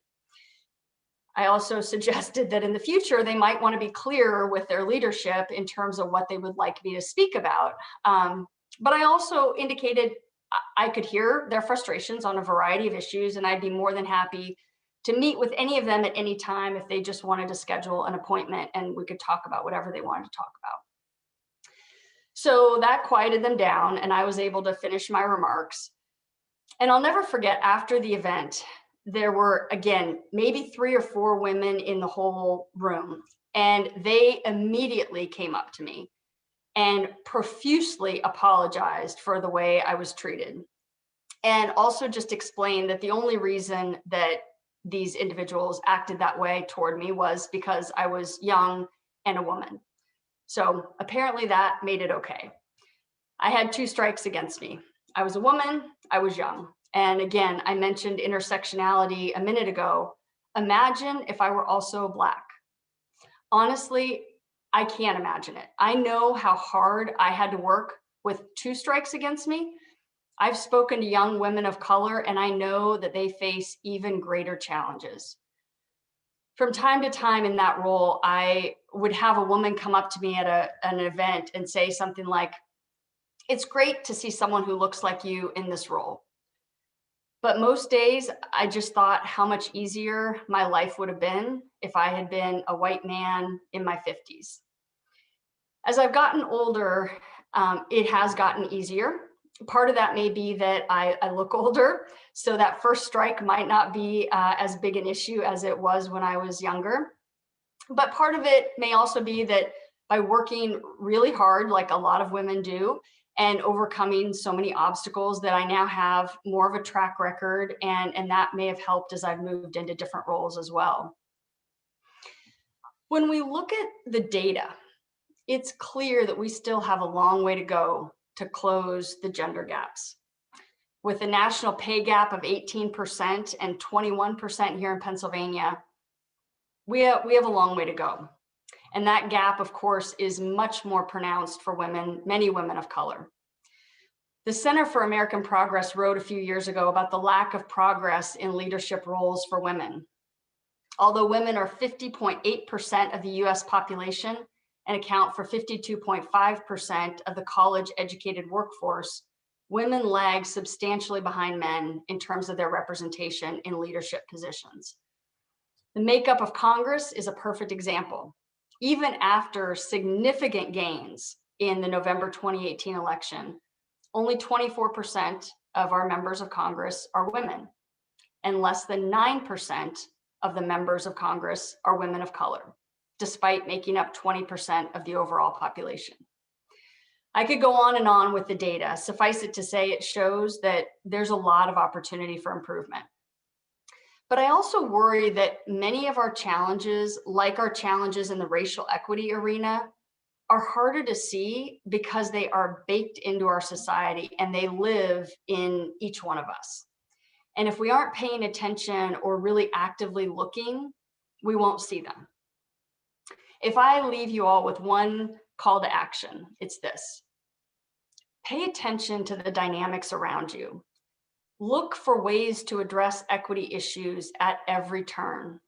I also suggested that in the future, they might want to be clearer with their leadership in terms of what they would like me to speak about. But I also indicated I could hear their frustrations on a variety of issues, and I'd be more than happy to meet with any of them at any time if they just wanted to schedule an appointment and we could talk about whatever they wanted to talk about. So that quieted them down, and I was able to finish my remarks. And I'll never forget, after the event, there were, again, maybe 3 or 4 women in the whole room, and they immediately came up to me and profusely apologized for the way I was treated. And also just explained that the only reason that these individuals acted that way toward me was because I was young and a woman. So apparently that made it okay. I had 2 strikes against me. I was a woman, I was young. And again, I mentioned intersectionality a minute ago. Imagine if I were also Black. Honestly, I can't imagine it. I know how hard I had to work with 2 strikes against me. I've spoken to young women of color, and I know that they face even greater challenges. From time to time in that role, I would have a woman come up to me at an event and say something like, "It's great to see someone who looks like you in this role." But most days, I just thought how much easier my life would have been if I had been a white man in my 50s. As I've gotten older, it has gotten easier. Part of that may be that I look older, so that first strike might not be as big an issue as it was when I was younger. But part of it may also be that by working really hard, like a lot of women do, and overcoming so many obstacles, that I now have more of a track record, and that may have helped as I've moved into different roles as well. When we look at the data, it's clear that we still have a long way to go to close the gender gaps. With a national pay gap of 18% and 21% here in Pennsylvania, we have a long way to go. And that gap, of course, is much more pronounced for women, many women of color. The Center for American Progress wrote a few years ago about the lack of progress in leadership roles for women. Although women are 50.8% of the US population and account for 52.5% of the college-educated workforce, women lag substantially behind men in terms of their representation in leadership positions. The makeup of Congress is a perfect example. Even after significant gains in the November 2018 election, only 24% of our members of Congress are women, and less than 9% of the members of Congress are women of color, despite making up 20% of the overall population. I could go on and on with the data. Suffice it to say, it shows that there's a lot of opportunity for improvement. But I also worry that many of our challenges, like our challenges in the racial equity arena, are harder to see because they are baked into our society and they live in each one of us. And if we aren't paying attention or really actively looking, we won't see them. If I leave you all with one call to action, it's this: pay attention to the dynamics around you. Look for ways to address equity issues at every turn.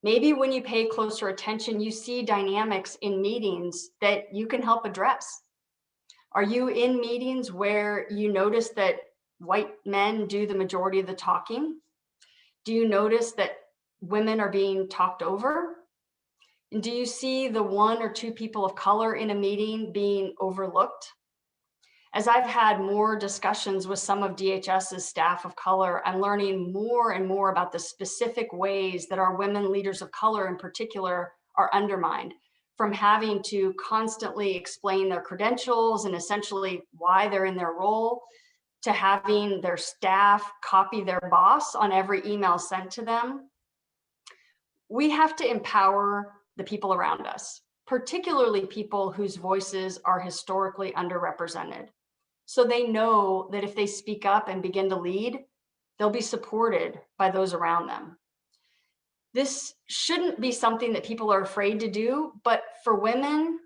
Maybe when you pay closer attention, you see dynamics in meetings that you can help address. Are you in meetings where you notice that white men do the majority of the talking? Do you notice that women are being talked over? And do you see the one or two people of color in a meeting being overlooked? As I've had more discussions with some of DHS's staff of color, I'm learning more and more about the specific ways that our women leaders of color in particular are undermined, from having to constantly explain their credentials and essentially why they're in their role, to having their staff copy their boss on every email sent to them. We have to empower the people around us, particularly people whose voices are historically underrepresented, so they know that if they speak up and begin to lead, they'll be supported by those around them. This shouldn't be something that people are afraid to do, but for women,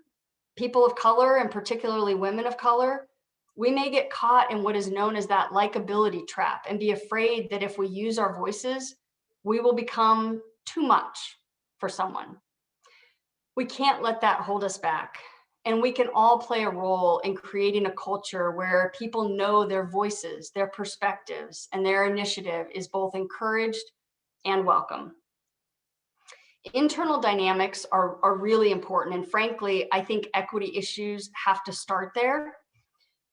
people of color, and particularly women of color, we may get caught in what is known as that likability trap and be afraid that if we use our voices, we will become too much for someone. We can't let that hold us back. And we can all play a role in creating a culture where people know their voices, their perspectives, and their initiative is both encouraged and welcome. Internal dynamics are really important. And frankly, I think equity issues have to start there.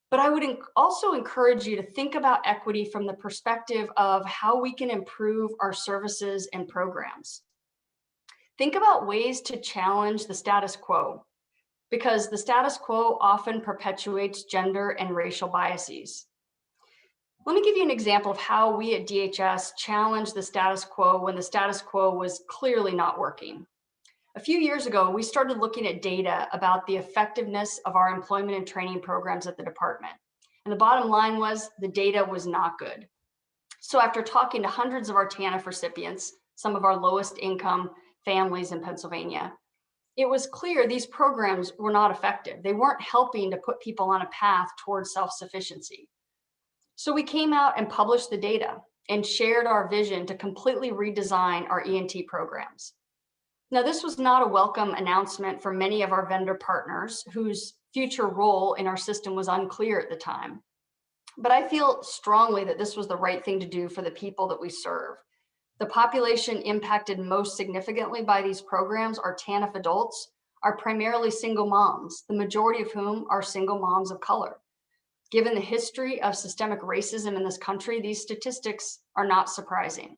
But I would also encourage you to think about equity from the perspective of how we can improve our services and programs. Think about ways to challenge the status quo, because the status quo often perpetuates gender and racial biases. Let me give you an example of how we at DHS challenged the status quo when the status quo was clearly not working. A few years ago, we started looking at data about the effectiveness of our employment and training programs at the department. And the bottom line was the data was not good. So after talking to hundreds of our TANF recipients, some of our lowest income families in Pennsylvania, it was clear these programs were not effective. They weren't helping to put people on a path towards self-sufficiency. So we came out and published the data and shared our vision to completely redesign our ENT programs. Now, this was not a welcome announcement for many of our vendor partners whose future role in our system was unclear at the time. But I feel strongly that this was the right thing to do for the people that we serve. The population impacted most significantly by these programs, our TANF adults, are primarily single moms, the majority of whom are single moms of color. Given the history of systemic racism in this country, these statistics are not surprising.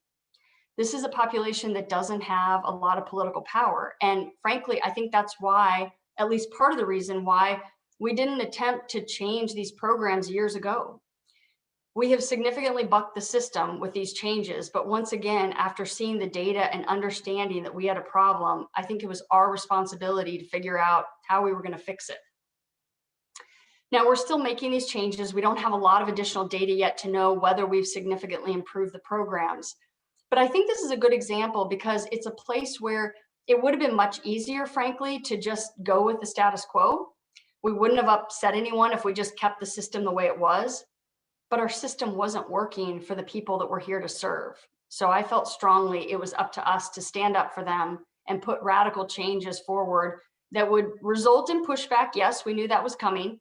This is a population that doesn't have a lot of political power. And frankly, I think that's why, at least part of the reason why, we didn't attempt to change these programs years ago. We have significantly bucked the system with these changes, but once again, after seeing the data and understanding that we had a problem, I think it was our responsibility to figure out how we were going to fix it. Now, we're still making these changes. We don't have a lot of additional data yet to know whether we've significantly improved the programs. But I think this is a good example because it's a place where it would have been much easier, frankly, to just go with the status quo. We wouldn't have upset anyone if we just kept the system the way it was. But our system wasn't working for the people that we're here to serve. So I felt strongly it was up to us to stand up for them and put radical changes forward that would result in pushback. Yes, we knew that was coming,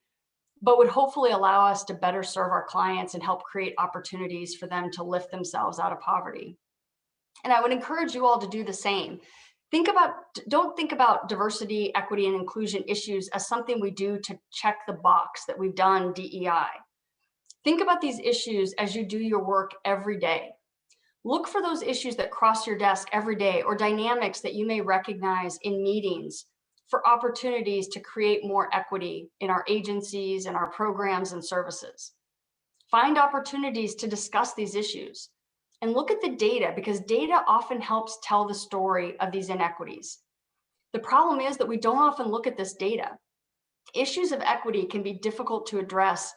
but would hopefully allow us to better serve our clients and help create opportunities for them to lift themselves out of poverty. And I would encourage you all to do the same. Don't think about diversity, equity, and inclusion issues as something we do to check the box that we've done DEI. Think about these issues as you do your work every day. Look for those issues that cross your desk every day or dynamics that you may recognize in meetings for opportunities to create more equity in our agencies and our programs and services. Find opportunities to discuss these issues and look at the data, because data often helps tell the story of these inequities. The problem is that we don't often look at this data. Issues of equity can be difficult to address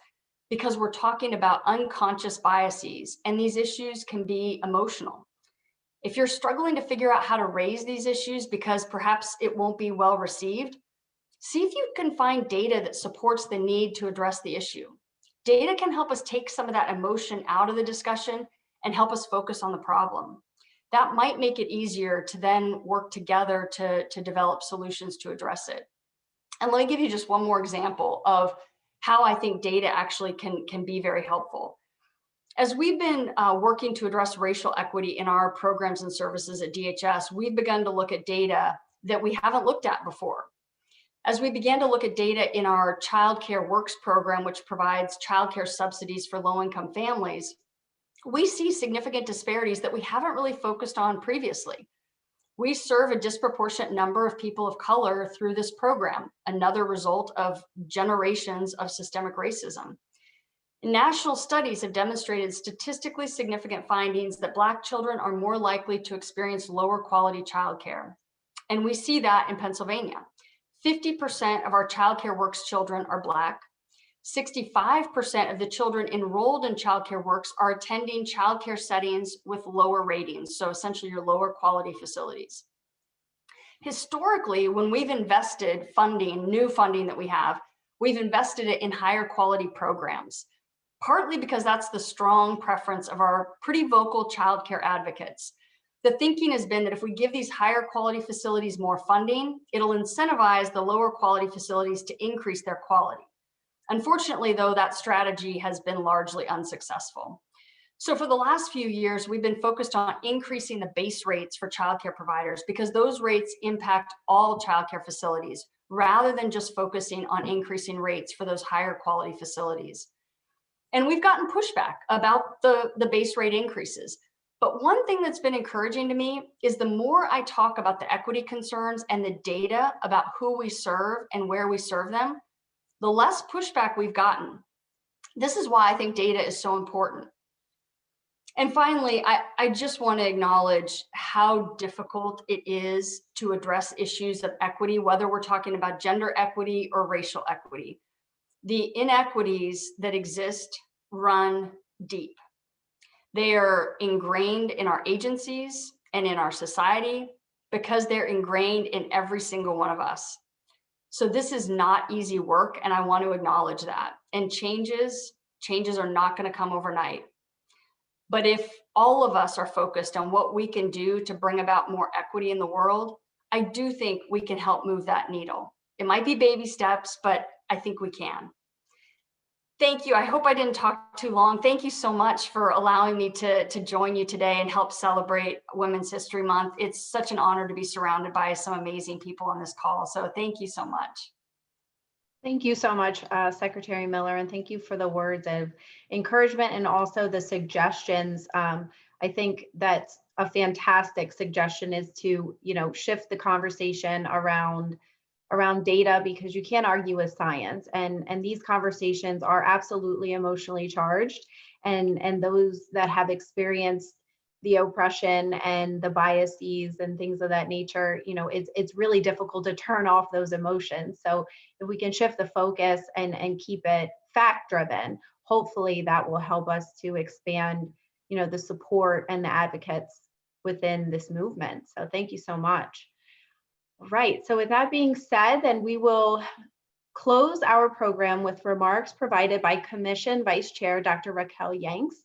because we're talking about unconscious biases, and these issues can be emotional. If you're struggling to figure out how to raise these issues because perhaps it won't be well received, see if you can find data that supports the need to address the issue. Data can help us take some of that emotion out of the discussion and help us focus on the problem. That might make it easier to then work together to develop solutions to address it. And let me give you just one more example of how I think data actually can be very helpful. As we've been working to address racial equity in our programs and services at DHS, we've begun to look at data that we haven't looked at before. As we began to look at data in our Child Care Works program, which provides childcare subsidies for low-income families, we see significant disparities that we haven't really focused on previously. We serve a disproportionate number of people of color through this program, another result of generations of systemic racism. National studies have demonstrated statistically significant findings that Black children are more likely to experience lower quality childcare. And we see that in Pennsylvania. 50% of our Child Care Works children are Black. 65% of the children enrolled in Child Care Works are attending childcare settings with lower ratings, so essentially your lower quality facilities. Historically, when we've invested funding, new funding that we have, we've invested it in higher quality programs, partly because that's the strong preference of our pretty vocal childcare advocates. The thinking has been that if we give these higher quality facilities more funding, it'll incentivize the lower quality facilities to increase their quality. Unfortunately, though, that strategy has been largely unsuccessful. So for the last few years, we've been focused on increasing the base rates for childcare providers because those rates impact all childcare facilities rather than just focusing on increasing rates for those higher quality facilities. And we've gotten pushback about the base rate increases. But one thing that's been encouraging to me is the more I talk about the equity concerns and the data about who we serve and where we serve them, the less pushback we've gotten. This is why I think data is so important. And finally, I just want to acknowledge how difficult it is to address issues of equity, whether we're talking about gender equity or racial equity. The inequities that exist run deep. They are ingrained in our agencies and in our society because they're ingrained in every single one of us. So this is not easy work, and I want to acknowledge that. And changes are not going to come overnight. But if all of us are focused on what we can do to bring about more equity in the world, I do think we can help move that needle. It might be baby steps, but I think we can. Thank you. I hope I didn't talk too long. Thank you so much for allowing me to join you today and help celebrate Women's History Month. It's such an honor to be surrounded by some amazing people on this call. So thank you so much. Thank you so much, Secretary Miller, and thank you for the words of encouragement and also the suggestions. I think that's a fantastic suggestion is to, shift the conversation around data, because you can't argue with science, and these conversations are absolutely emotionally charged, and those that have experienced the oppression and the biases and things of that nature, it's really difficult to turn off those emotions. So if we can shift the focus and keep it fact driven, hopefully that will help us to expand the support and the advocates within this movement. So thank you so much. Right, so with that being said, then we will close our program with remarks provided by Commission Vice Chair Dr. Raquel Yanks.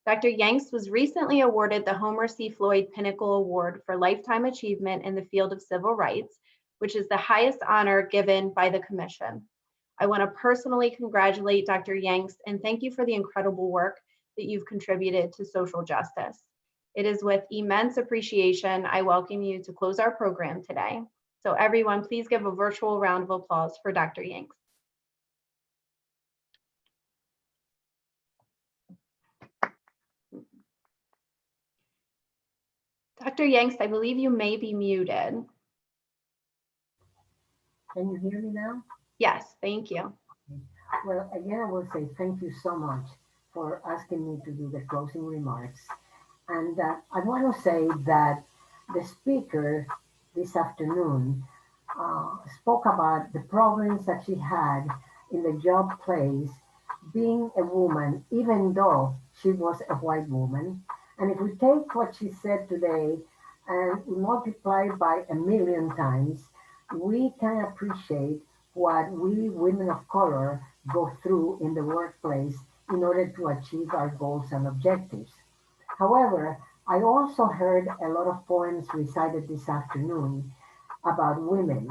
Dr. Yanks was recently awarded the Homer C. Floyd Pinnacle Award for Lifetime Achievement in the field of civil rights, which is the highest honor given by the Commission. I want to personally congratulate Dr. Yanks and thank you for the incredible work that you've contributed to social justice. It is with immense appreciation I welcome you to close our program today. So everyone, please give a virtual round of applause for Dr. Yanks. Dr. Yanks, I believe you may be muted. Can you hear me now? Yes, thank you. Well, again, I will say thank you so much for asking me to do the closing remarks. And I want to say that the speaker this afternoon spoke about the problems that she had in the job place being a woman, even though she was a white woman. And if we take what she said today and we multiply by 1,000,000 times, we can appreciate what we women of color go through in the workplace in order to achieve our goals and objectives. However, I also heard a lot of poems recited this afternoon about women.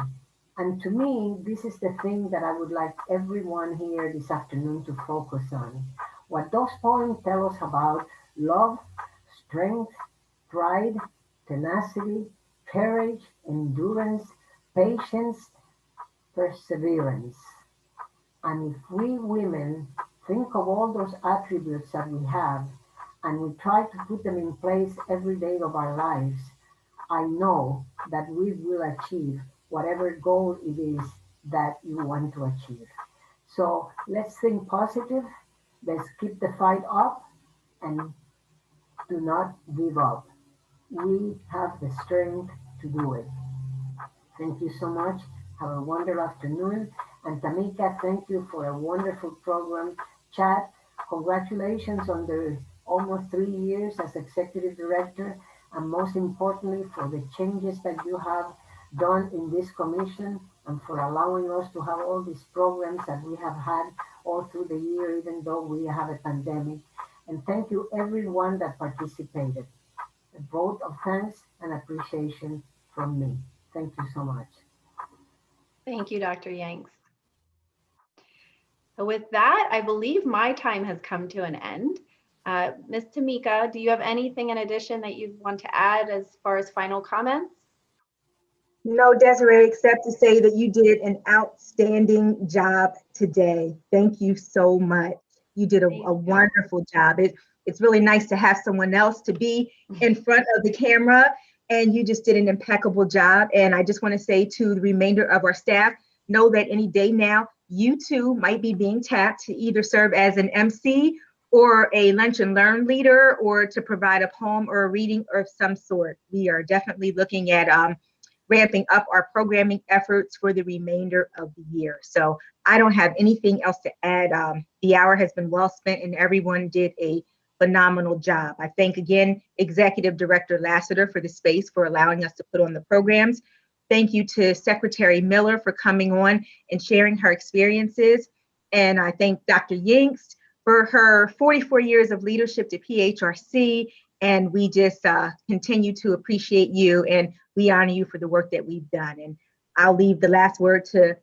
And to me, this is the thing that I would like everyone here this afternoon to focus on. What those poems tell us about love, strength, pride, tenacity, courage, endurance, patience, perseverance. And if we women think of all those attributes that we have and we try to put them in place every day of our lives, I know that we will achieve whatever goal it is that you want to achieve. So let's think positive, let's keep the fight up, and do not give up. We have the strength to do it. Thank you so much. Have a wonderful afternoon. And Tamika, thank you for a wonderful program. Chad, congratulations on the almost 3 years as executive director, and most importantly, for the changes that you have done in this commission and for allowing us to have all these programs that we have had all through the year, even though we have a pandemic. And thank you everyone that participated. A vote of thanks and appreciation from me. Thank you so much. Thank you, Dr. Yanks. So with that, I believe my time has come to an end. Ms. Tamika, do you have anything in addition that you want to add as far as final comments? No, Desiree, except to say that you did an outstanding job today. Thank you so much. You did a wonderful job. It's really nice to have someone else to be in front of the camera, and you just did an impeccable job. And I just want to say to the remainder of our staff, know that any day now, you too might be being tapped to either serve as an MC or a lunch and learn leader, or to provide a poem or a reading of some sort. We are definitely looking at ramping up our programming efforts for the remainder of the year. So I don't have anything else to add. The hour has been well spent and everyone did a phenomenal job. I thank again Executive Director Lassiter for the space for allowing us to put on the programs. Thank you to Secretary Miller for coming on and sharing her experiences. And I thank Dr. Yanks for her 44 years of leadership to PHRC. And we just continue to appreciate you, and we honor you for the work that we've done. And I'll leave the last word to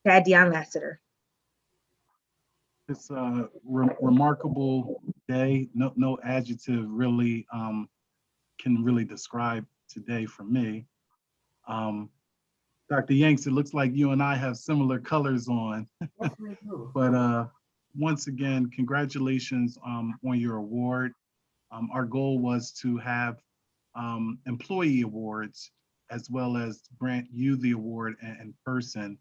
Chad Dion Lassiter. It's a remarkable day. No adjective really can really describe today for me. Dr. Yanks, it looks like you and I have similar colors on. Yes, we do. But once again, congratulations on your award. Our goal was to have employee awards as well as grant you the award in person,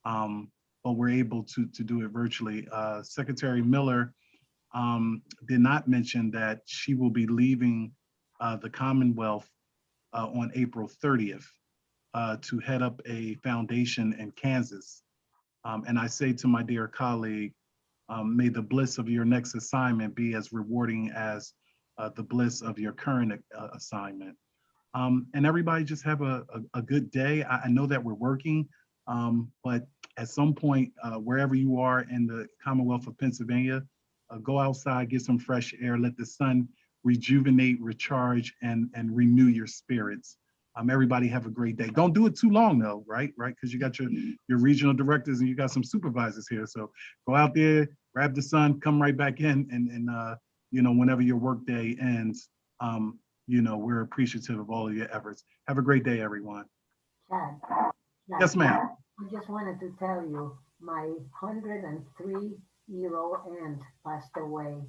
but we're able to do it virtually. Secretary Miller did not mention that she will be leaving the Commonwealth on April 30th to head up a foundation in Kansas. And I say to my dear colleague, may the bliss of your next assignment be as rewarding as the bliss of your current assignment. And everybody just have a good day. I know that we're working, but at some point, wherever you are in the Commonwealth of Pennsylvania, go outside, get some fresh air, let the sun rejuvenate, recharge, and renew your spirits. Everybody have a great day. Don't do it too long though, right? Because you got your regional directors and you got some supervisors here. So go out there, grab the sun, come right back in, and whenever your work day ends, we're appreciative of all of your efforts. Have a great day, everyone. Chad, Yes, ma'am. I just wanted to tell you, my 103-year-old aunt passed away